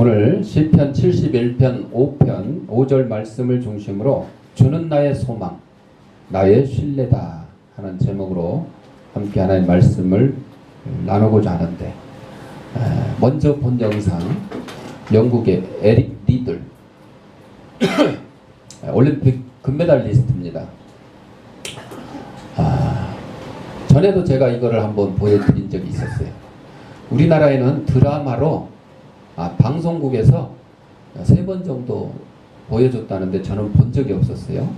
오늘 시편 71편 5편 5절 말씀을 중심으로 주는 나의 소망, 나의 신뢰다 하는 제목으로 함께 하나의 말씀을 나누고자 하는데, 먼저 본 영상 영국의 에릭 리들 올림픽 금메달리스트입니다. 전에도 제가 이거를 한번 보여드린 적이 있었어요. 우리나라에는 드라마로 방송국에서 3번 정도 보여줬다는데 저는 본 적이 없었어요.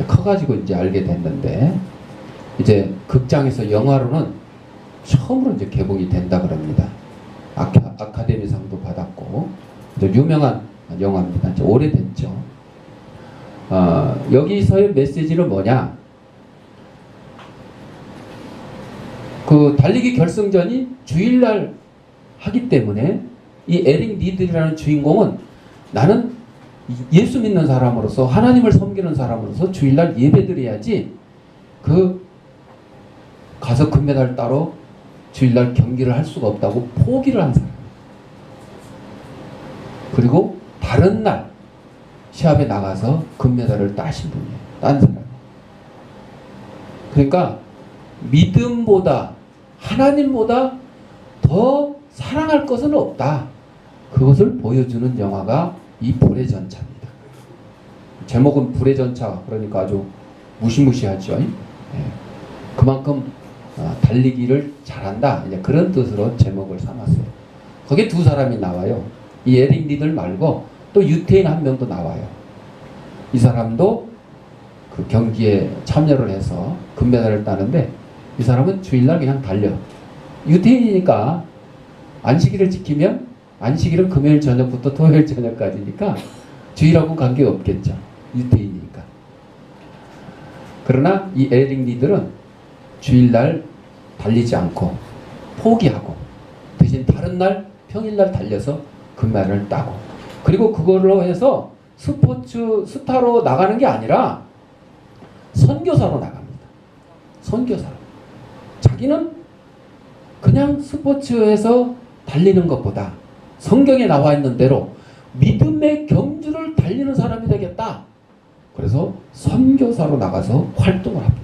커가지고 이제 알게 됐는데, 이제 극장에서 영화로는 처음으로 이제 개봉이 된다 그럽니다. 아카데미상도 받았고 유명한 영화입니다. 이제 오래됐죠. 여기서의 메시지는 뭐냐? 그 달리기 결승전이 주일날 하기 때문에 이 에릭 리들이라는 주인공은 나는 예수 믿는 사람으로서, 하나님을 섬기는 사람으로서 주일날 예배드려야지 그 가서 금메달 따러 주일날 경기를 할 수가 없다고 포기를 한 사람. 그리고 다른 날 시합에 나가서 금메달을 따신 분이에요. 딴 사람. 그러니까 믿음보다, 하나님보다 더 사랑할 것은 없다. 그것을 보여주는 영화가 이 불의 전차입니다. 제목은 불의 전차, 그러니까 아주 무시무시하죠. 그만큼 달리기를 잘한다, 이제 그런 뜻으로 제목을 삼았어요. 거기에 두 사람이 나와요. 이 에릭 리들 말고 또 유태인 한 명도 나와요. 이 사람도 그 경기에 참여를 해서 금메달을 따는데, 이 사람은 주일날 그냥 달려. 유태인이니까 안식일을 지키면, 안식일은 금요일 저녁부터 토요일 저녁까지니까 주일하고 관계가 없겠죠. 유태인이니까. 그러나 이 에릭 리들은 주일날 달리지 않고 포기하고 대신 다른 날 평일날 달려서 금메달을 따고, 그리고 그걸로 해서 스포츠 스타로 나가는 게 아니라 선교사로 나갑니다. 선교사로. 자기는 그냥 스포츠에서 달리는 것보다 성경에 나와 있는 대로 믿음의 경주를 달리는 사람이 되겠다. 그래서 선교사로 나가서 활동을 합니다.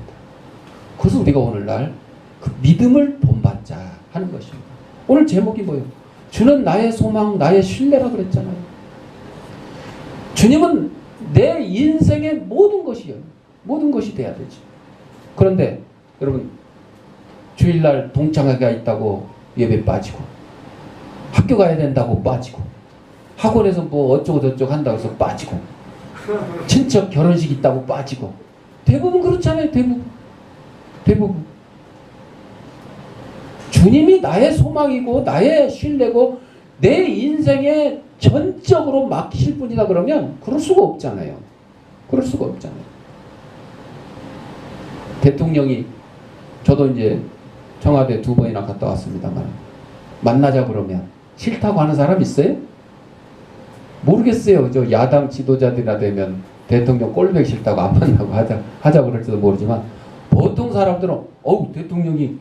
그래서 우리가 오늘날 그 믿음을 본받자 하는 것입니다. 오늘 제목이 뭐예요? 주는 나의 소망, 나의 신뢰라 그랬잖아요. 주님은 내 인생의 모든 것이요. 모든 것이 돼야 되지. 그런데 여러분, 주일날 동창회가 있다고 예배 빠지고, 학교 가야 된다고 빠지고, 학원에서 뭐 어쩌고 저쩌고 한다고 해서 빠지고, 친척 결혼식 있다고 빠지고, 대부분 그렇잖아요. 대부분. 주님이 나의 소망이고 나의 신뢰고 내 인생에 전적으로 맡기실 분이다 그러면 그럴 수가 없잖아요. 그럴 수가 없잖아요. 대통령이, 저도 이제 청와대 2번이나 갔다 왔습니다만, 만나자 그러면 싫다고 하는 사람 있어요? 모르겠어요. 저 야당 지도자들이나 되면 대통령 꼴보기 싫다고 안 만나고 하자 그럴지도 모르지만, 보통 사람들은 대통령이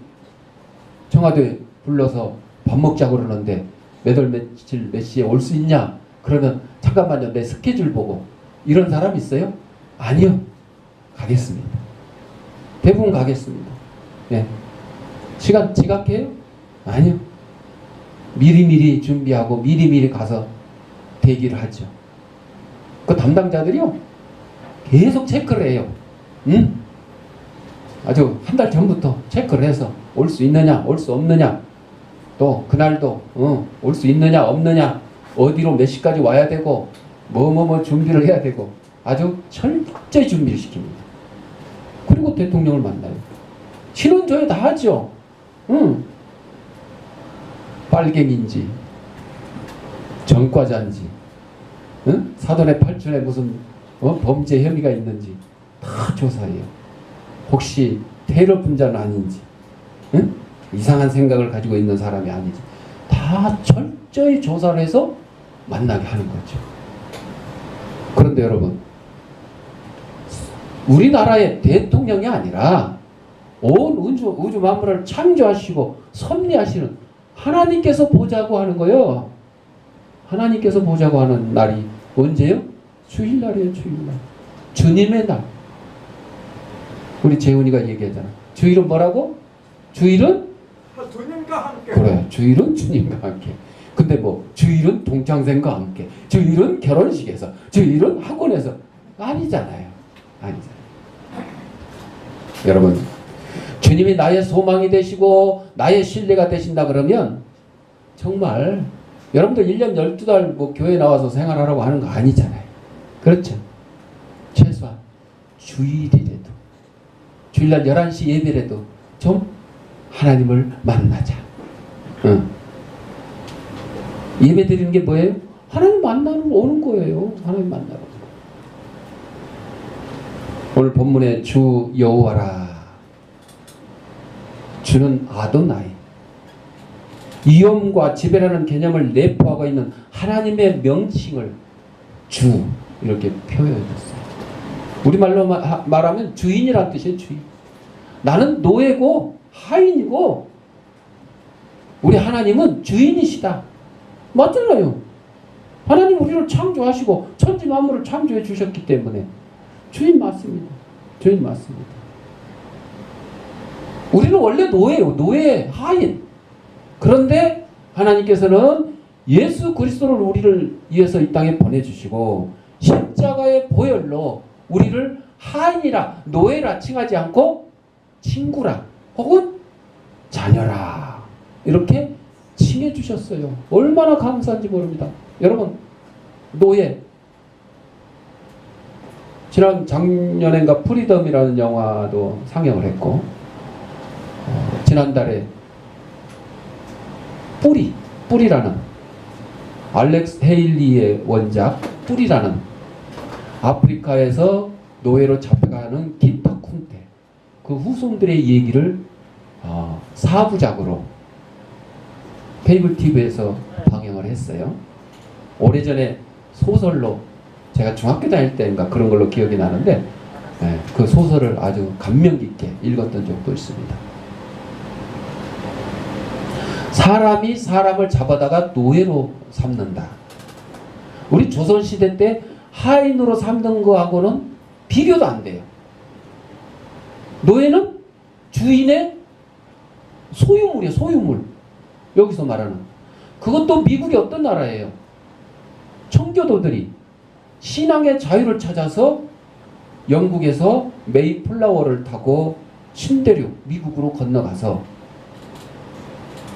청와대 불러서 밥 먹자 그러는데 몇 월 며칠 몇 시에 올 수 있냐? 그러면 잠깐만요, 내 스케줄 보고. 이런 사람 있어요? 아니요. 가겠습니다. 대부분 가겠습니다. 네. 시간 지각해요? 아니요. 미리미리 준비하고 미리미리 가서 대기를 하죠. 그 담당자들이요, 계속 체크를 해요. 응? 아주 한 달 전부터 체크를 해서 올 수 있느냐, 올 수 없느냐, 또 그날도 올 수 있느냐 없느냐, 어디로 몇 시까지 와야 되고, 뭐 준비를 해야 되고, 아주 철저히 준비를 시킵니다. 그리고 대통령을 만나요. 신원조회 다 하죠. 빨갱인지 전과자인지, 사돈의 팔촌에 무슨 범죄 혐의가 있는지 다 조사해요. 혹시 테러 분자는 아닌지, 이상한 생각을 가지고 있는 사람이 아닌지 다 철저히 조사를 해서 만나게 하는 거죠. 그런데 여러분, 우리나라의 대통령이 아니라 온 우주 만물을 창조하시고 섭리하시는 하나님께서 보자고 하는 거예요. 하나님께서 보자고 하는 날이 언제요? 주일날이에요. 주일날. 주님의 날. 우리 재훈이가 얘기하잖아. 주일은 뭐라고? 주일은? 주님과 함께. 그래. 주일은 주님과 함께. 근데 뭐 주일은 동창생과 함께. 주일은 결혼식에서. 주일은 학원에서. 아니잖아요. 아니잖아요. 여러분, 주님이 나의 소망이 되시고 나의 신뢰가 되신다 그러면 정말 여러분들 1년 12달 뭐 교회 나와서 생활하라고 하는 거 아니잖아요. 그렇죠? 최소한 주일이라도 주일날 11시 예배라도 좀 하나님을 만나자. 응. 예배 드리는 게 뭐예요? 하나님 만나는 오는 거예요. 하나님 만나러. 오늘 본문에 주 여호와라. 주는 아도나이. 위엄과 지배라는 개념을 내포하고 있는 하나님의 명칭을 주 이렇게 표현했어요. 우리말로 말하면 주인이란 뜻이에요. 주인. 나는 노예고 하인이고 우리 하나님은 주인이시다. 맞잖아요. 하나님 우리를 창조하시고 천지 만물을 창조해 주셨기 때문에 주인 맞습니다. 주인 맞습니다. 우리는 원래 노예요. 노예, 하인. 그런데 하나님께서는 예수 그리스도를 우리를 위해서 이 땅에 보내주시고 십자가의 보혈로 우리를 하인이라 노예라 칭하지 않고 친구라 혹은 자녀라 이렇게 칭해 주셨어요. 얼마나 감사한지 모릅니다. 여러분, 노예. 지난 작년엔가 프리덤이라는 영화도 상영을 했고 지난달에 뿌리라는 알렉스 헤일리의 원작 뿌리라는 아프리카에서 노예로 잡혀가는 기타 쿤테 그 후손들의 얘기를 4부작으로 케이블 TV에서 방영을 했어요. 오래전에 소설로 제가 중학교 다닐 때인가 그런 걸로 기억이 나는데 그 소설을 아주 감명 깊게 읽었던 적도 있습니다. 사람이 사람을 잡아다가 노예로 삼는다. 우리 조선시대 때 하인으로 삼는 거하고는 비교도 안 돼요. 노예는 주인의 소유물이에요. 소유물. 여기서 말하는. 그것도 미국의 어떤 나라예요? 청교도들이 신앙의 자유를 찾아서 영국에서 메이플라워를 타고 신대륙 미국으로 건너가서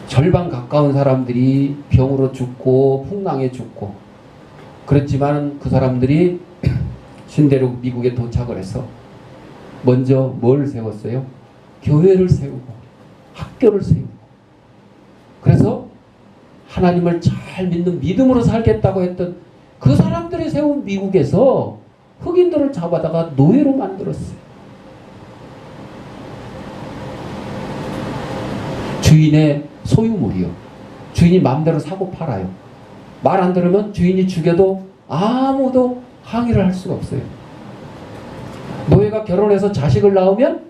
절반 가까운 사람들이 병으로 죽고 풍랑에 죽고 그랬지만 그 사람들이 신대륙 미국에 도착을 해서 먼저 뭘 세웠어요? 교회를 세우고 학교를 세우고 그래서 하나님을 잘 믿는 믿음으로 살겠다고 했던 그 사람들이 세운 미국에서 흑인들을 잡아다가 노예로 만들었어요. 주인의 소유물이요. 주인이 마음대로 사고 팔아요. 말 안 들으면 주인이 죽여도 아무도 항의를 할 수가 없어요. 노예가 결혼해서 자식을 낳으면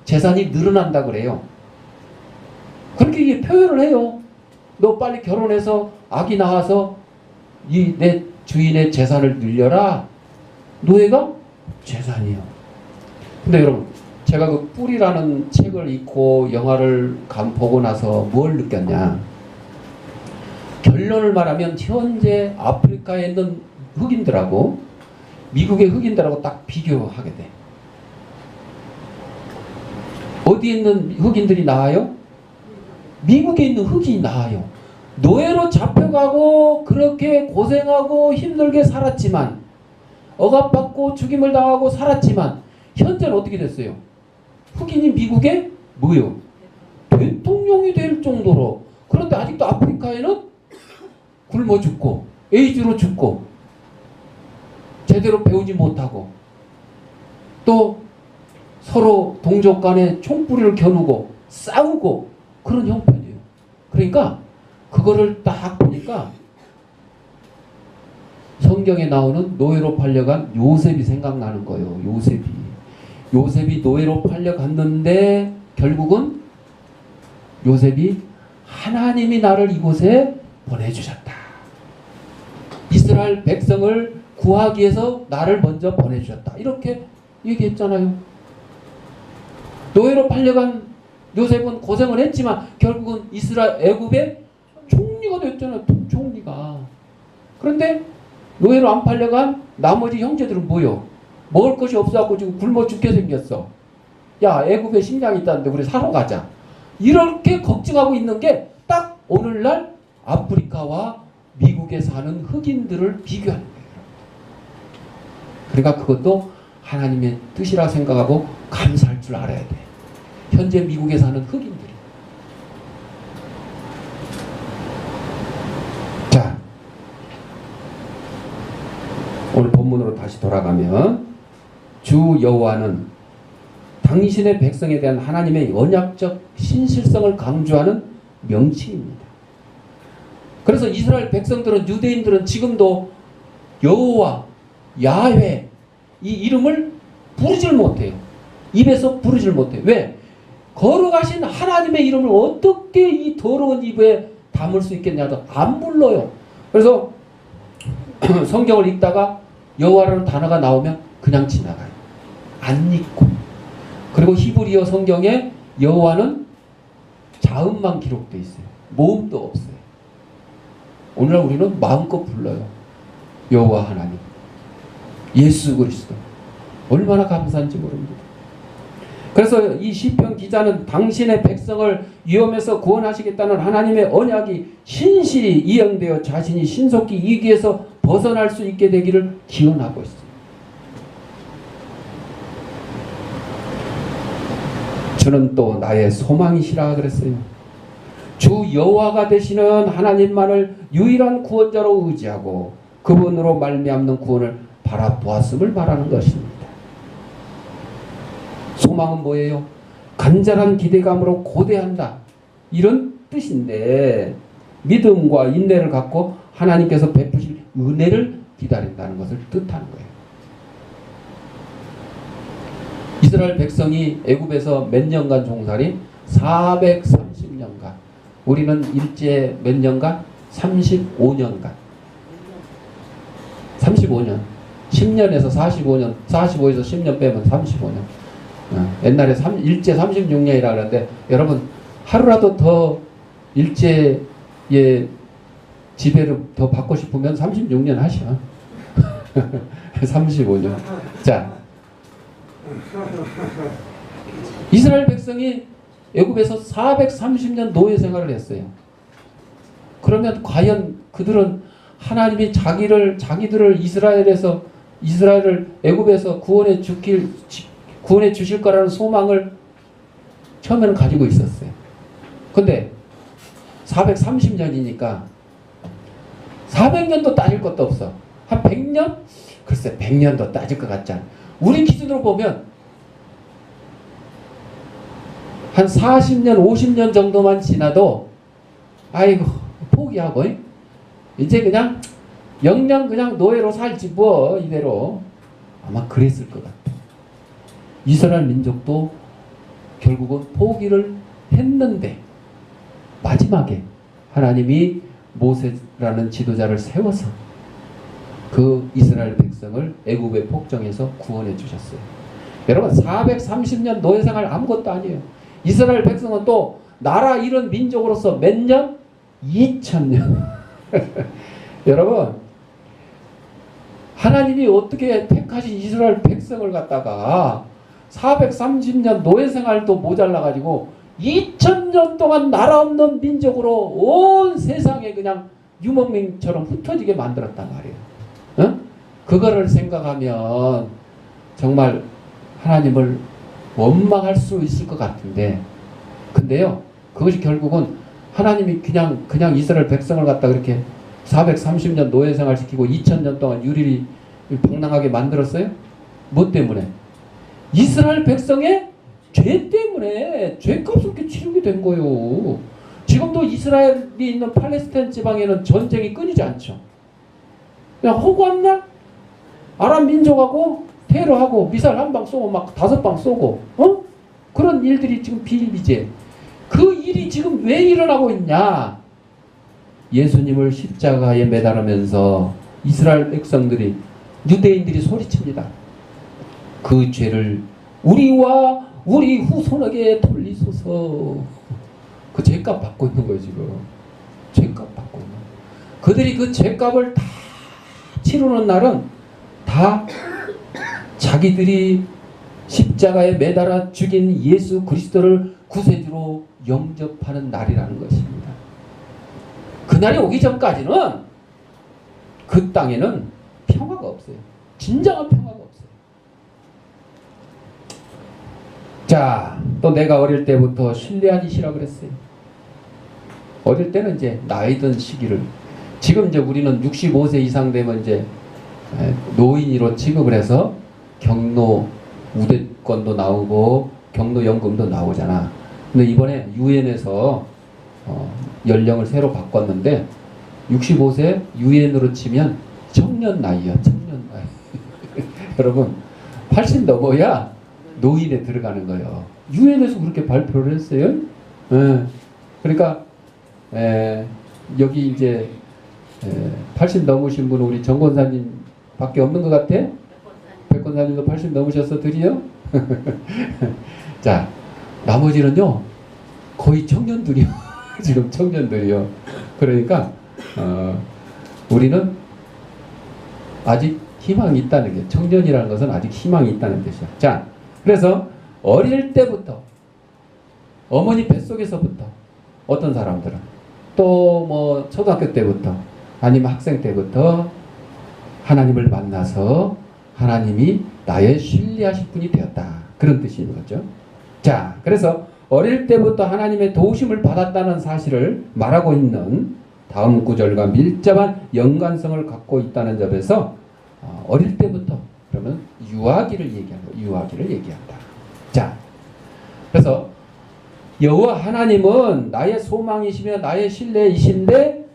재산이 늘어난다 그래요. 그렇게 표현을 해요. 너 빨리 결혼해서 아기 낳아서 내 주인의 재산을 늘려라. 노예가 재산이요. 근데 여러분, 제가 그 뿌리라는 책을 읽고 영화를 보고 나서 뭘 느꼈냐. 결론을 말하면 현재 아프리카에 있는 흑인들하고 미국의 흑인들하고 딱 비교하게 돼. 어디에 있는 흑인들이 나아요? 미국에 있는 흑인이 나아요. 노예로 잡혀가고 그렇게 고생하고 힘들게 살았지만 억압받고 죽임을 당하고 살았지만 현재는 어떻게 됐어요? 흑인이 미국에 뭐요? 대통령이 될 정도로. 그런데 아직도 아프리카에는 굶어 죽고 에이즈로 죽고 제대로 배우지 못하고 또 서로 동족 간에 총뿌리를 겨누고 싸우고 그런 형편이에요. 그러니까 그거를 딱 보니까 성경에 나오는 노예로 팔려간 요셉이 생각나는 거예요. 요셉이 노예로 팔려갔는데 결국은 요셉이 하나님이 나를 이곳에 보내주셨다. 이스라엘 백성을 구하기 위해서 나를 먼저 보내주셨다. 이렇게 얘기했잖아요. 노예로 팔려간 요셉은 고생을 했지만 결국은 애굽의 총리가 됐잖아요. 총리가. 그런데 노예로 안 팔려간 나머지 형제들은 뭐요? 먹을 것이 없어갖고 지금 굶어 죽게 생겼어. 야, 애굽에 식량이 있다는데 우리 사러 가자. 이렇게 걱정하고 있는 게 딱 오늘날 아프리카와 미국에 사는 흑인들을 비교하는 거예요. 그러니까 그것도 하나님의 뜻이라 생각하고 감사할 줄 알아야 돼. 현재 미국에 사는 흑인들이. 자, 오늘 본문으로 다시 돌아가면 주 여호와는 당신의 백성에 대한 하나님의 언약적 신실성을 강조하는 명칭입니다. 그래서 이스라엘 백성들은, 유대인들은 지금도 여호와, 야훼 이 이름을 부르질 못해요. 입에서 부르질 못해요. 왜? 거룩하신 하나님의 이름을 어떻게 이 더러운 입에 담을 수 있겠냐도 안 불러요. 그래서 성경을 읽다가 여호와라는 단어가 나오면 그냥 지나가요. 안 읽고. 그리고 히브리어 성경에 여호와는 자음만 기록되어 있어요. 모음도 없어요. 오늘날 우리는 마음껏 불러요. 여호와 하나님, 예수 그리스도. 얼마나 감사한지 모릅니다. 그래서 이 시편 기자는 당신의 백성을 위험에서 구원하시겠다는 하나님의 언약이 신실히 이행되어 자신이 신속히 이 위기에서 벗어날 수 있게 되기를 기원하고 있습니다. 저는 또 나의 소망이시라 그랬어요. 주 여호와가 되시는 하나님만을 유일한 구원자로 의지하고 그분으로 말미암는 구원을 바라보았음을 말하는 것입니다. 소망은 뭐예요? 간절한 기대감으로 고대한다. 이런 뜻인데 믿음과 인내를 갖고 하나님께서 베푸실 은혜를 기다린다는 것을 뜻하는 거예요. 이스라엘 백성이 애굽에서 몇 년간 종살이? 430년간. 우리는 일제 몇 년간? 35년간. 35년. 10년에서 45년, 45에서 10년 빼면 35년. 옛날에 일제 36년이라 그러는데 여러분 하루라도 더 일제의 지배를 더 받고 싶으면 36년 하셔. 35년. 자, 이스라엘 백성이 애굽에서 430년 노예 생활을 했어요. 그러면 과연 그들은 하나님이 자기들을 이스라엘을 애굽에서 구원해 주실 거라는 소망을 처음에는 가지고 있었어요. 근데 430년이니까 400년도 따질 것도 없어. 한 100년? 글쎄 100년도 따질 것 같지 않아. 우리 기준으로 보면 한 40년, 50년 정도만 지나도 아이고 포기하고 이제 그냥 영영 그냥 노예로 살지 뭐 이대로. 아마 그랬을 것 같아. 이스라엘 민족도 결국은 포기를 했는데 마지막에 하나님이 모세라는 지도자를 세워서 그 이스라엘 백성을 애굽의 폭정에서 구원해 주셨어요. 여러분 430년 노예생활 아무것도 아니에요. 이스라엘 백성은 또 나라 잃은 민족으로서 몇 년? 2000년. 여러분 하나님이 어떻게 택하신 이스라엘 백성을 갖다가 430년 노예생활도 모자라가지고 2000년 동안 나라 없는 민족으로 온 세상에 그냥 유목민처럼 흩어지게 만들었단 말이에요. 어? 그거를 생각하면 정말 하나님을 원망할 수 있을 것 같은데, 근데요 그것이 결국은 하나님이 그냥 이스라엘 백성을 갖다 그렇게 430년 노예생활 시키고 2000년 동안 유리리 방랑하게 만들었어요? 뭐 때문에? 이스라엘 백성의 죄 때문에 죄값을 이렇게 치르게 된 거예요. 지금도 이스라엘이 있는 팔레스타인 지방에는 전쟁이 끊이지 않죠. 그냥 허구한 날 아랍 민족하고 테러하고 미사일 한 방 쏘고 막 5방 쏘고 그런 일들이 지금 비일비재. 그 일이 지금 왜 일어나고 있냐? 예수님을 십자가에 매달으면서 이스라엘 백성들이, 유대인들이 소리칩니다. 그 죄를 우리와 우리 후손에게 돌리소서. 그 죄값 받고 있는 거예요 지금. 죄값 받고 있는 거예요. 그들이 그 죄값을 다 치르는 날은 다 자기들이 십자가에 매달아 죽인 예수 그리스도를 구세주로 영접하는 날이라는 것입니다. 그날이 오기 전까지는 그 땅에는 평화가 없어요. 진정한 평화가 없어요. 자, 또 내가 어릴 때부터 신뢰하시라 그랬어요. 어릴 때는 이제 나이 든 시기를, 지금 이제 우리는 65세 이상 되면 이제 노인으로 취급을 해서 경로 우대권도 나오고 경로연금도 나오잖아. 근데 이번에 유엔에서 연령을 새로 바꿨는데 65세 유엔으로 치면 청년 나이야. 청년 나이. 여러분 80 넘어야 노인에 들어가는 거예요. 유엔에서 그렇게 발표를 했어요. 그러니까 여기 이제 80 넘으신 분은 우리 정권사님 밖에 없는 것 같아? 백권사님도 80 넘으셔서 드디어? 자, 나머지는요 거의 청년들이요. 지금 청년들이요. 그러니까 우리는 아직 희망이 있다는 게, 청년이라는 것은 아직 희망이 있다는 뜻이야. 자, 그래서 어릴 때부터 어머니 뱃속에서부터 어떤 사람들은 또 뭐 초등학교 때부터 아니면 학생 때부터 하나님을 만나서 하나님이 나의 신뢰하실 분이 되었다. 그런 뜻이 있는 거죠. 자, 그래서 어릴 때부터 하나님의 도우심을 받았다는 사실을 말하고 있는 다음 구절과 밀접한 연관성을 갖고 있다는 점에서 어릴 때부터 그러면 유아기를 얘기한다. 유아기를 얘기한다. 자, 그래서 여호와 하나님은 나의 소망이시며 나의 신뢰이신데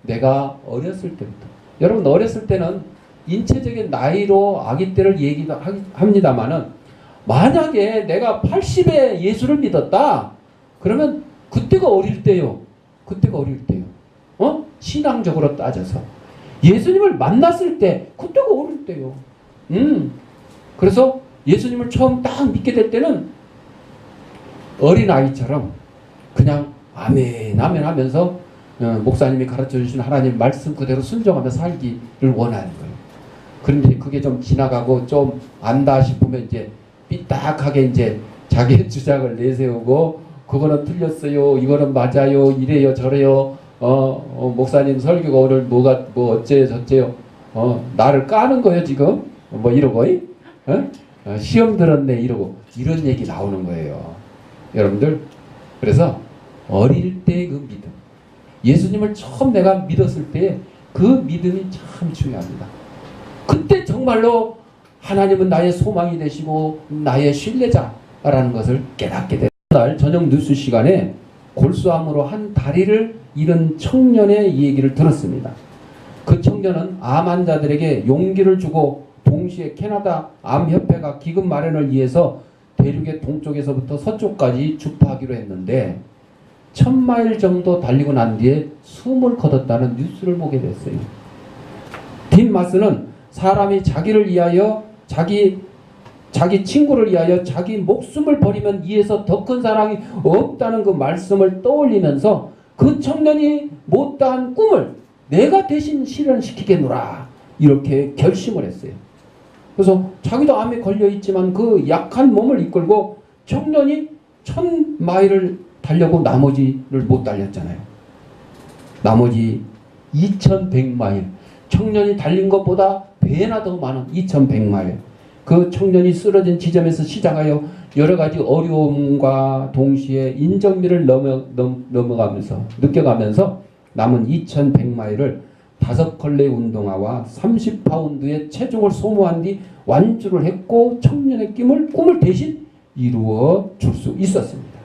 내가 어렸을 때부터, 여러분 어렸을 때는 인체적인 나이로 아기 때를 얘기도 합니다만은 만약에 내가 80에 예수를 믿었다 그러면 그때가 어릴 때요. 그때가 어릴 때요. 신앙적으로 따져서 예수님을 만났을 때 그때가 어릴 때요. 그래서 예수님을 처음 딱 믿게 될 때는 어린아이처럼 그냥 아멘 아멘 하면서 목사님이 가르쳐 주신 하나님 말씀 그대로 순종하며 살기를 원하는 거예요. 그런데 그게 좀 지나가고 좀 안다 싶으면 이제 삐딱하게 이제 자기의 주장을 내세우고 그거는 틀렸어요. 이거는 맞아요. 이래요. 저래요. 목사님 설교가 오늘 뭐 어째요 저째요. 나를 까는 거예요 지금. 뭐 이러고 시험 들었네 이러고 이런 얘기 나오는 거예요. 여러분들, 그래서 어릴 때 그 믿음, 예수님을 처음 내가 믿었을 때 그 믿음이 참 중요합니다. 그때 정말로 하나님은 나의 소망이 되시고 나의 신뢰자라는 것을 깨닫게 됩니다. 날 저녁 뉴스 시간에 골수암으로 한 다리를 잃은 청년의 얘기를 들었습니다. 그 청년은 암 환자들에게 용기를 주고 동시에 캐나다 암협회가 기금 마련을 위해서 대륙의 동쪽에서부터 서쪽까지 주파하기로 했는데 1000마일 정도 달리고 난 뒤에 숨을 거뒀다는 뉴스를 보게 됐어요. 딘마스는 사람이 자기를 위하여 자기 친구를 위하여 자기 목숨을 버리면 이에서 더 큰 사랑이 없다는 그 말씀을 떠올리면서 그 청년이 못다한 꿈을 내가 대신 실현시키겠노라 이렇게 결심을 했어요. 그래서 자기도 암에 걸려있지만 그 약한 몸을 이끌고 청년이 1000마일을 달려고 나머지를 못 달렸잖아요. 나머지 2100마일, 청년이 달린 것보다 배나 더 많은 2100마일, 그 청년이 쓰러진 지점에서 시작하여 여러 가지 어려움과 동시에 인정미를 넘어가면서 느껴가면서 남은 2100마일을 5컬레 운동화와 30파운드의 체중을 소모한 뒤 완주를 했고 청년의 꿈을 대신 이루어 줄 수 있었습니다.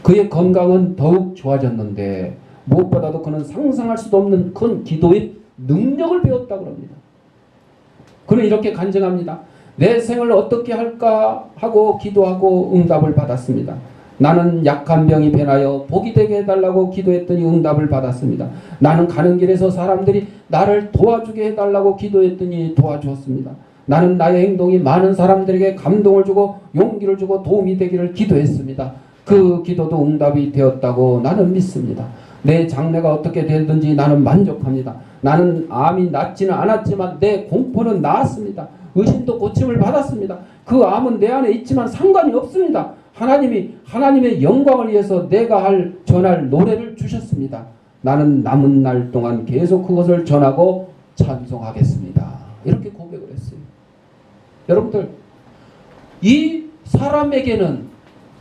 그의 건강은 더욱 좋아졌는데 무엇보다도 그는 상상할 수도 없는 큰 기도의 능력을 배웠다고 합니다. 그는 이렇게 간증합니다. 내 생을 어떻게 할까 하고 기도하고 응답을 받았습니다. 나는 약한 병이 변하여 복이 되게 해달라고 기도했더니 응답을 받았습니다. 나는 가는 길에서 사람들이 나를 도와주게 해달라고 기도했더니 도와주었습니다. 나는 나의 행동이 많은 사람들에게 감동을 주고 용기를 주고 도움이 되기를 기도했습니다. 그 기도도 응답이 되었다고 나는 믿습니다. 내 장래가 어떻게 되든지 나는 만족합니다. 나는 암이 낫지는 않았지만 내 공포는 나았습니다. 의심도 고침을 받았습니다. 그 암은 내 안에 있지만 상관이 없습니다. 하나님이 하나님의 영광을 위해서 내가 전할 노래를 주셨습니다. 나는 남은 날 동안 계속 그것을 전하고 찬송하겠습니다. 이렇게 고백을 했어요. 여러분들, 이 사람에게는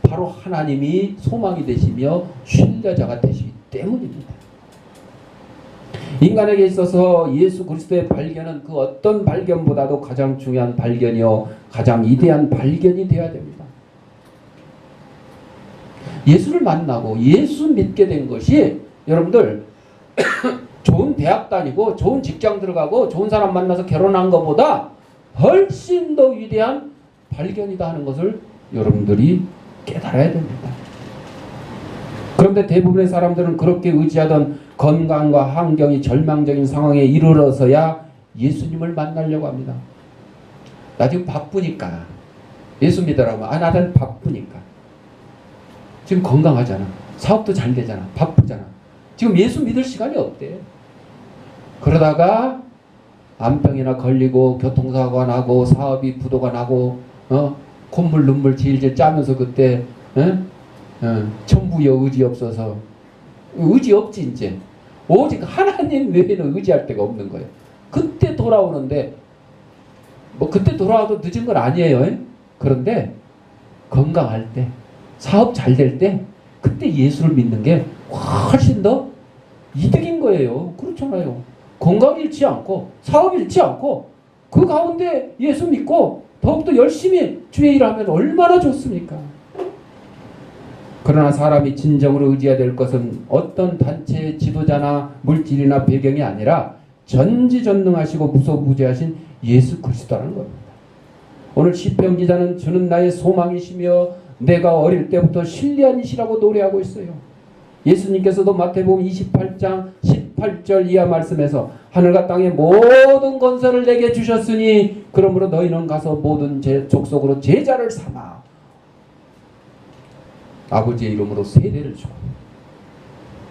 바로 하나님이 소망이 되시며 신뢰자가 되시기 때문입니다. 인간에게 있어서 예수 그리스도의 발견은 그 어떤 발견보다도 가장 중요한 발견이요 가장 위대한 발견이 되어야 됩니다. 예수를 만나고 예수 믿게 된 것이 여러분들 좋은 대학 다니고 좋은 직장 들어가고 좋은 사람 만나서 결혼한 것보다 훨씬 더 위대한 발견이다 하는 것을 여러분들이 깨달아야 됩니다. 그런데 대부분의 사람들은 그렇게 의지하던 건강과 환경이 절망적인 상황에 이르러서야 예수님을 만나려고 합니다. 나 지금 바쁘니까 예수 믿으라고. 나는 바쁘니까. 지금 건강하잖아. 사업도 잘 되잖아. 바쁘잖아. 지금 예수 믿을 시간이 없대. 그러다가 암병이나 걸리고 교통사고가 나고 사업이 부도가 나고 콧물 눈물 질질 짜면서 그때 천부여 의지 없어서 의지 없지 이제. 오직 하나님 외에는 의지할 데가 없는 거예요. 그때 돌아오는데 뭐 그때 돌아와도 늦은 건 아니에요. 그런데 건강할 때 사업 잘 될 때 그때 예수를 믿는 게 훨씬 더 이득인 거예요. 그렇잖아요. 건강 잃지 않고 사업 잃지 않고 그 가운데 예수 믿고 더욱더 열심히 주의 일하면 얼마나 좋습니까? 그러나 사람이 진정으로 의지해야 될 것은 어떤 단체의 지도자나 물질이나 배경이 아니라 전지전능하시고 무소부재하신 예수 그리스도라는 겁니다. 오늘 시편 기자는 주는 나의 소망이시며 내가 어릴 때부터 신뢰한 이시라고 노래하고 있어요. 예수님께서도 마태복음 28장 18절 이하 말씀에서 하늘과 땅의 모든 건설을 내게 주셨으니 그러므로 너희는 가서 모든 족속으로 제자를 삼아 아버지의 이름으로 세례를 주고.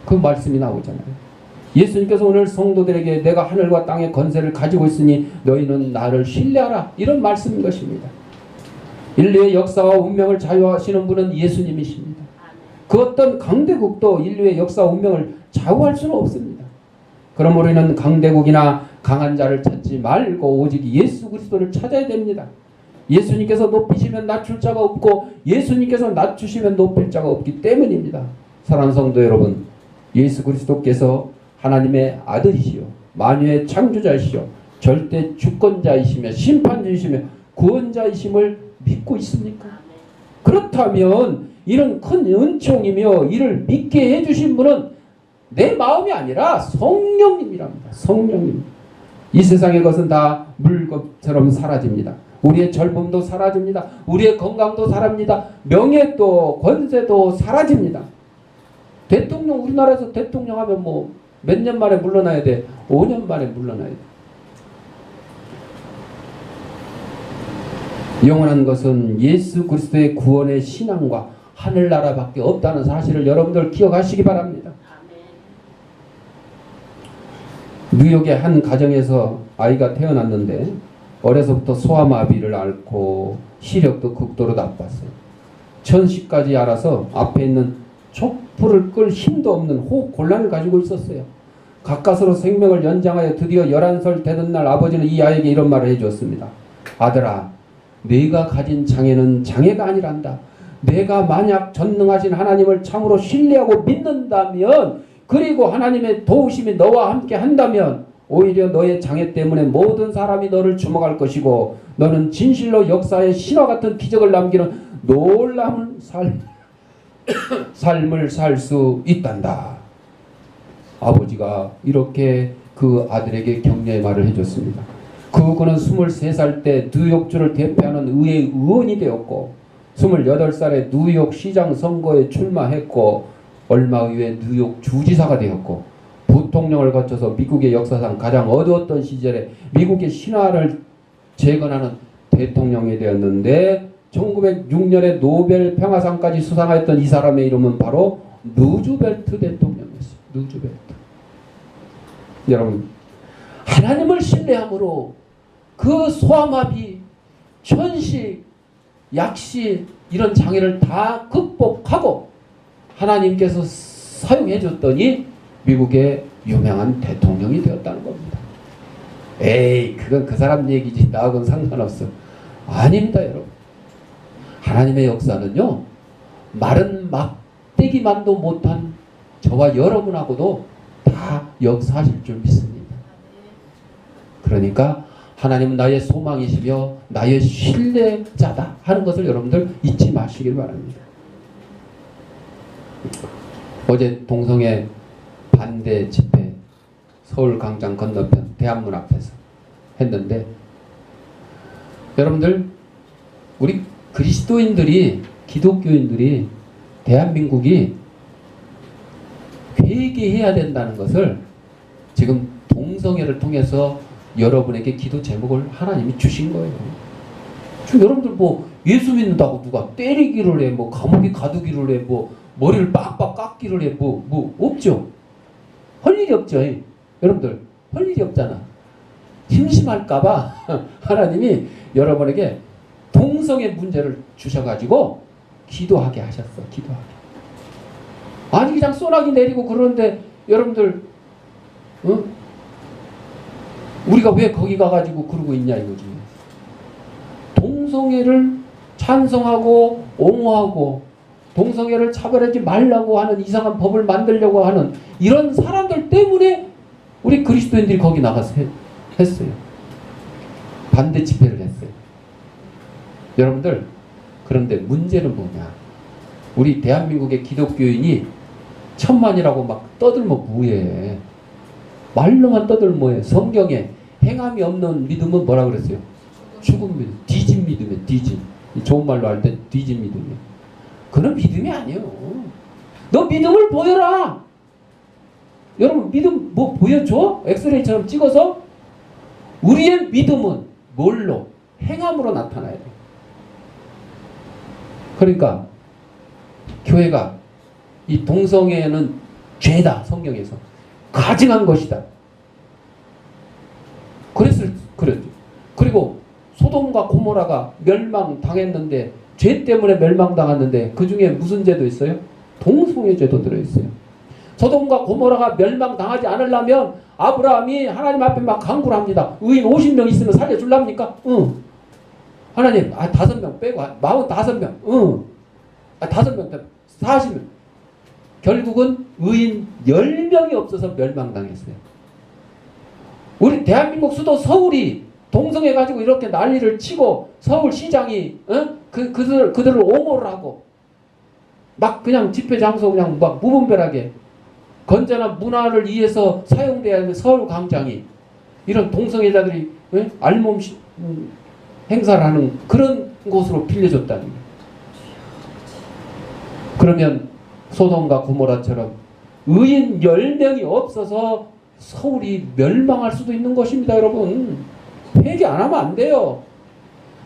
그 말씀이 나오잖아요. 예수님께서 오늘 성도들에게 내가 하늘과 땅의 건설을 가지고 있으니 너희는 나를 신뢰하라 이런 말씀인 것입니다. 인류의 역사와 운명을 좌우하시는 분은 예수님이십니다. 그 어떤 강대국도 인류의 역사와 운명을 좌우할 수는 없습니다. 그럼 우리는 강대국이나 강한 자를 찾지 말고 오직 예수 그리스도를 찾아야 됩니다. 예수님께서 높이시면 낮출 자가 없고 예수님께서 낮추시면 높일 자가 없기 때문입니다. 사랑하는 성도 여러분, 예수 그리스도께서 하나님의 아들이시요 만유의 창조자이시요 절대 주권자이시며 심판주이시며 구원자이심을 믿고 있습니까? 그렇다면 이런 큰 은총이며 이를 믿게 해주신 분은 내 마음이 아니라 성령님이랍니다. 성령님. 이 세상의 것은 다 물것처럼 사라집니다. 우리의 젊음도 사라집니다. 우리의 건강도 사라집니다. 명예도 권세도 사라집니다. 대통령, 우리나라에서 대통령 하면 뭐 몇 년 만에 물러나야 돼? 5년 만에 물러나야 돼. 영원한 것은 예수 그리스도의 구원의 신앙과 하늘나라밖에 없다는 사실을 여러분들 기억하시기 바랍니다. 뉴욕의 한 가정에서 아이가 태어났는데 어려서부터 소아마비를 앓고 시력도 극도로 나빴어요. 천식까지 알아서 앞에 있는 촛불을 끌 힘도 없는 호흡 곤란을 가지고 있었어요. 가까스로 생명을 연장하여 드디어 11살 되던 날 아버지는 이 아이에게 이런 말을 해주었습니다. 아들아, 네가 가진 장애는 장애가 아니란다. 내가 만약 전능하신 하나님을 참으로 신뢰하고 믿는다면 그리고 하나님의 도우심이 너와 함께 한다면 오히려 너의 장애 때문에 모든 사람이 너를 주목할 것이고 너는 진실로 역사의 신화 같은 기적을 남기는 놀라운 삶을 살 수 있단다. 아버지가 이렇게 그 아들에게 격려의 말을 해줬습니다. 그는 23살 때 뉴욕주를 대표하는 의회 의원이 되었고 28살에 뉴욕 시장 선거에 출마했고 얼마 후에 뉴욕 주지사가 되었고 부통령을 거쳐서 미국의 역사상 가장 어두웠던 시절에 미국의 신화를 재건하는 대통령이 되었는데 1906년에 노벨 평화상까지 수상하였던 이 사람의 이름은 바로 루즈벨트 대통령이었어요. 루즈벨트. 여러분, 하나님을 신뢰함으로 그 소아마비, 천식, 약시 이런 장애를 다 극복하고 하나님께서 사용해 줬더니 미국의 유명한 대통령이 되었다는 겁니다. 에이, 그건 그 사람 얘기지 나하고는 상관없어. 아닙니다, 여러분. 하나님의 역사는요, 마른 막대기만도 못한 저와 여러분하고도 다 역사하실 줄 믿습니다. 그러니까 하나님은 나의 소망이시며 나의 신뢰자다 하는 것을 여러분들 잊지 마시길 바랍니다. 어제 동성애 반대 집회 서울광장 건너편 대한문 앞에서 했는데, 여러분들 우리 그리스도인들이, 기독교인들이, 대한민국이 회개해야 된다는 것을 지금 동성애를 통해서 여러분에게 기도 제목을 하나님이 주신 거예요. 지금 여러분들 뭐 예수 믿는다고 누가 때리기를 해, 뭐 감옥에 가두기를 해, 뭐 머리를 빡빡 깎기를 해, 뭐 없죠. 할 일이 없죠. 여러분들 할 일이 없잖아. 심심할까봐 하나님이 여러분에게 동성애 문제를 주셔가지고 기도하게 하셨어. 기도하게. 아니 그냥 소나기 내리고 그러는데 여러분들 우리가 왜 거기 가가지고 그러고 있냐 이거지. 동성애를 찬성하고 옹호하고 동성애를 차별하지 말라고 하는 이상한 법을 만들려고 하는 이런 사람들 때문에 우리 그리스도인들이 거기 나가서 했어요. 반대 집회를 했어요. 여러분들, 그런데 문제는 뭐냐. 우리 대한민국의 기독교인이 1000만이라고 막 떠들면 뭐해. 말로만 떠들면 뭐해. 성경에 행함이 없는 믿음은 뭐라 그랬어요? 죽은 믿음. 뒤진 믿음이에요. 뒤진. 좋은 말로 할 때 뒤진 믿음이에요. 그건 믿음이 아니에요. 너 믿음을 보여라. 여러분 믿음 뭐 보여줘? 엑스레이처럼 찍어서? 우리의 믿음은 뭘로? 행함으로 나타나야 돼. 그러니까 교회가 이 동성애는 죄다. 성경에서 가증한 것이다. 그랬죠. 그리고 소돔과 고모라가 멸망당했는데, 죄 때문에 멸망당했는데 그 중에 무슨 죄도 있어요? 동성애 죄도 들어있어요. 소돔과 고모라가 멸망당하지 않으려면 아브라함이 하나님 앞에 막 간구를 합니다. 의인 50명 있으면 살려줄랍니까? 응. 하나님 5명 빼고 45명. 응. 5명 40명. 결국은 의인 10명이 없어서 멸망당했어요. 우리 대한민국 수도 서울이 동성애 가지고 이렇게 난리를 치고 서울시장이 그들을 옹호를 하고 막 그냥 집회 장소 그냥 막 무분별하게 건전한 문화를 위해서 사용돼야 하는 서울광장이 이런 동성애자들이 알몸 행사를 하는 그런 곳으로 빌려줬다는 거예요. 그러면 소돔과 고모라처럼 의인 10명이 없어서 서울이 멸망할 수도 있는 것입니다. 여러분 회개 안 하면 안 돼요.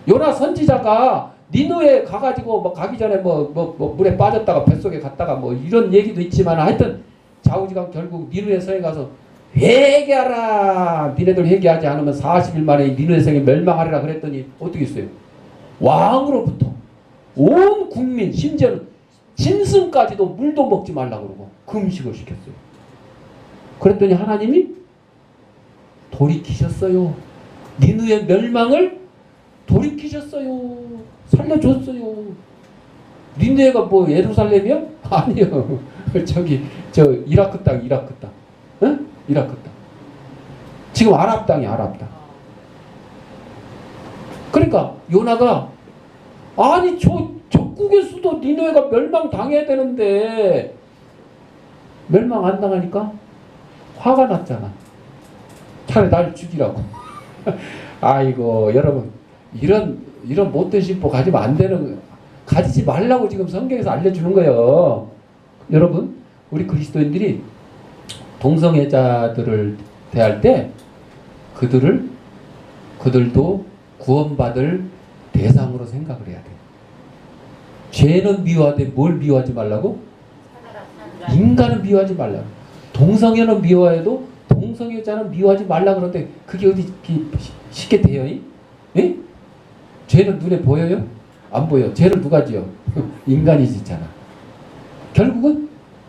요나 선지자가 니느웨 가가지고 뭐 가기 전에 뭐 물에 빠졌다가 뱃속에 갔다가 뭐 이런 얘기도 있지만 하여튼 좌우지간 결국 니느웨 성에 가서 회개하라. 니네들 회개하지 않으면 40일 만에 니느웨 성이 멸망하리라 그랬더니 어떻게 했어요? 왕으로부터 온 국민 심지어는 짐승까지도 물도 먹지 말라고 그러고 금식을 시켰어요. 그랬더니 하나님이 돌이키셨어요. 니느웨 멸망을 돌이키셨어요. 살려줬어요. 니느웨가 뭐 예루살렘이요? 아니요. 저 이라크 땅. 응? 이라크 땅. 지금 아랍 땅이야, 아랍 땅. 그러니까 요나가 아니 적국의 수도 니느웨가 멸망당해야 되는데 멸망 안 당하니까 화가 났잖아. 차라리 날 죽이라고. 아이고 여러분 이런 못된 심보 가지면 안 되는 거예요. 가지지 말라고 지금 성경에서 알려주는 거예요. 여러분, 우리 그리스도인들이 동성애자들을 대할 때 그들도 구원받을 대상으로 생각을 해야 돼요. 죄는 미워하되 뭘 미워하지 말라고? 인간은 미워하지 말라고. 동성애는 미워해도 동성애자는 미워하지 말라 그러는데 그게 어디 쉽게 돼요? 예? 죄는 눈에 보여요? 안 보여. 죄를 누가 지어? 인간이 짓잖아. 결국은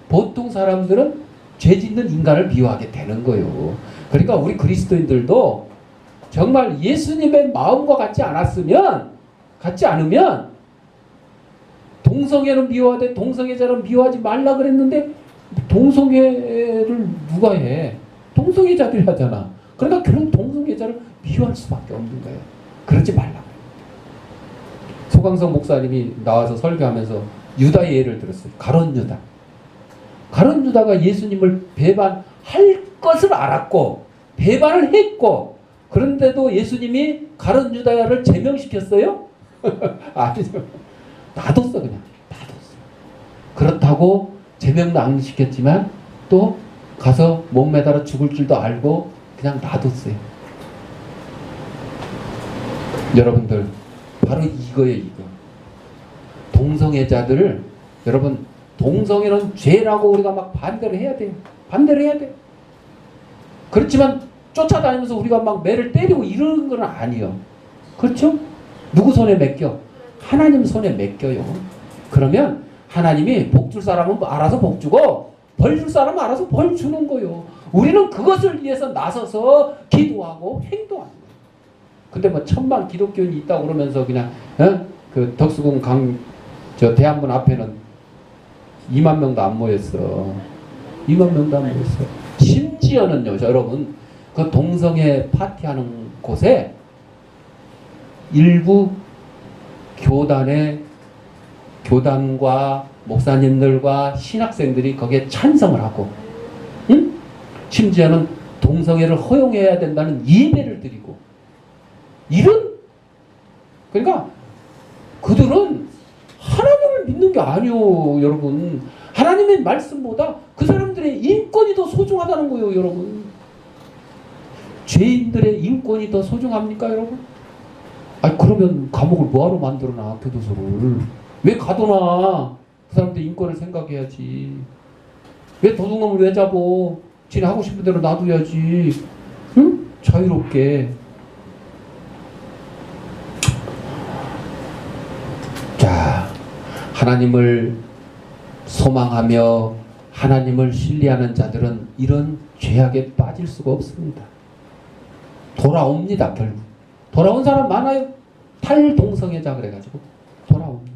보통 사람들은 죄 짓는 인간을 미워하게 되는 거예요. 그러니까 우리 그리스도인들도 정말 예수님의 마음과 같지 않으면 동성애는 미워하되 동성애자는 미워하지 말라 그랬는데 동성애를 누가 해? 동성애자들이 하잖아. 그러니까 결국 동성애자를 미워할 수밖에 없는 거예요. 그러지 말라. 소강성 목사님이 나와서 설교하면서 유다의 예를 들었어요. 가룟 유다. 가룟 유다가 예수님을 배반할 것을 알았고 배반을 했고 그런데도 예수님이 가룟 유다를 제명시켰어요? 아니죠. 놔뒀어 그냥. 놔뒀어. 그렇다고 제명도 안 시켰지만 또 가서 목 매달아 죽을 줄도 알고 그냥 놔뒀어요. 여러분들 바로 이거예요. 이거. 동성애자들을 여러분 동성애는 죄라고 우리가 막 반대를 해야 돼요. 반대를 해야 돼. 그렇지만 쫓아다니면서 우리가 막 매를 때리고 이러는 건 아니에요. 그렇죠? 누구 손에 맡겨? 하나님 손에 맡겨요. 그러면 하나님이 복 줄 사람은 알아서 복 주고 벌 줄 사람은 알아서 벌 주는 거예요. 우리는 그것을 위해서 나서서 기도하고 행동하는 거예요. 근데 뭐 1000만 기독교인이 있다고 그러면서 그냥 그 덕수궁 대한문 앞에는 2만 명도 안 모였어. 2만 명도 안 모였어. 심지어는요, 여러분, 그 동성애 파티하는 곳에 일부 교단과 목사님들과 신학생들이 거기에 찬성을 하고, 응? 심지어는 동성애를 허용해야 된다는 예배를 드리고, 그러니까 그들은 하나님을 믿는 게 아니요, 여러분. 하나님의 말씀보다 그 사람들의 인권이 더 소중하다는 거예요, 여러분. 죄인들의 인권이 더 소중합니까, 여러분? 아니, 그러면 감옥을 뭐하러 만들어놔, 교도소를. 왜 가둬놔? 그 사람들 인권을 생각해야지. 왜 도둑놈을 왜 잡어? 지네 하고 싶은 대로 놔둬야지. 응? 자유롭게. 자, 하나님을 소망하며 하나님을 신뢰하는 자들은 이런 죄악에 빠질 수가 없습니다. 돌아옵니다. 결국 돌아온 사람 많아요. 탈동성애자 그래가지고 돌아옵니다.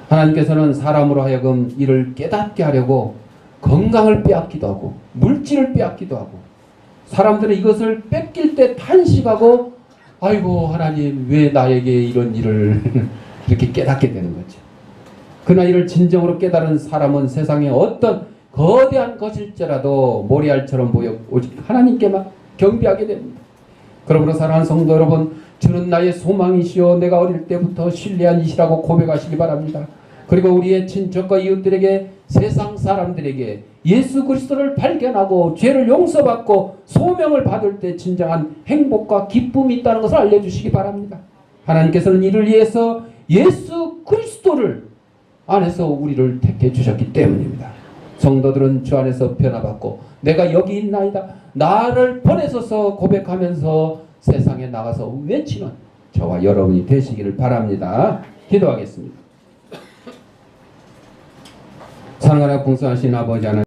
하나님께서는 사람으로 하여금 이를 깨닫게 하려고 건강을 빼앗기도 하고 물질을 빼앗기도 하고 사람들은 이것을 뺏길 때 탄식하고 아이고 하나님 왜 나에게 이런 일을 이렇게 깨닫게 되는 거죠. 그러나 이를 진정으로 깨달은 사람은 세상에 어떤 거대한 것일지라도 모래알처럼 보여 오직 하나님께만 경배하게 됩니다. 그러므로 사랑하는 성도 여러분, 주는 나의 소망이시오 내가 어릴 때부터 신뢰한 이시라고 고백하시기 바랍니다. 그리고 우리의 친척과 이웃들에게 세상 사람들에게 예수 그리스도를 발견하고 죄를 용서받고 소명을 받을 때 진정한 행복과 기쁨이 있다는 것을 알려주시기 바랍니다. 하나님께서는 이를 위해서 예수 그리스도를 안에서 우리를 택해 주셨기 때문입니다. 성도들은 주 안에서 변화받고 내가 여기 있나이다 나를 보내소서 고백하면서 세상에 나가서 외치는 저와 여러분이 되시기를 바랍니다. 기도하겠습니다. 사랑하라 풍성하신 아버지 하나님,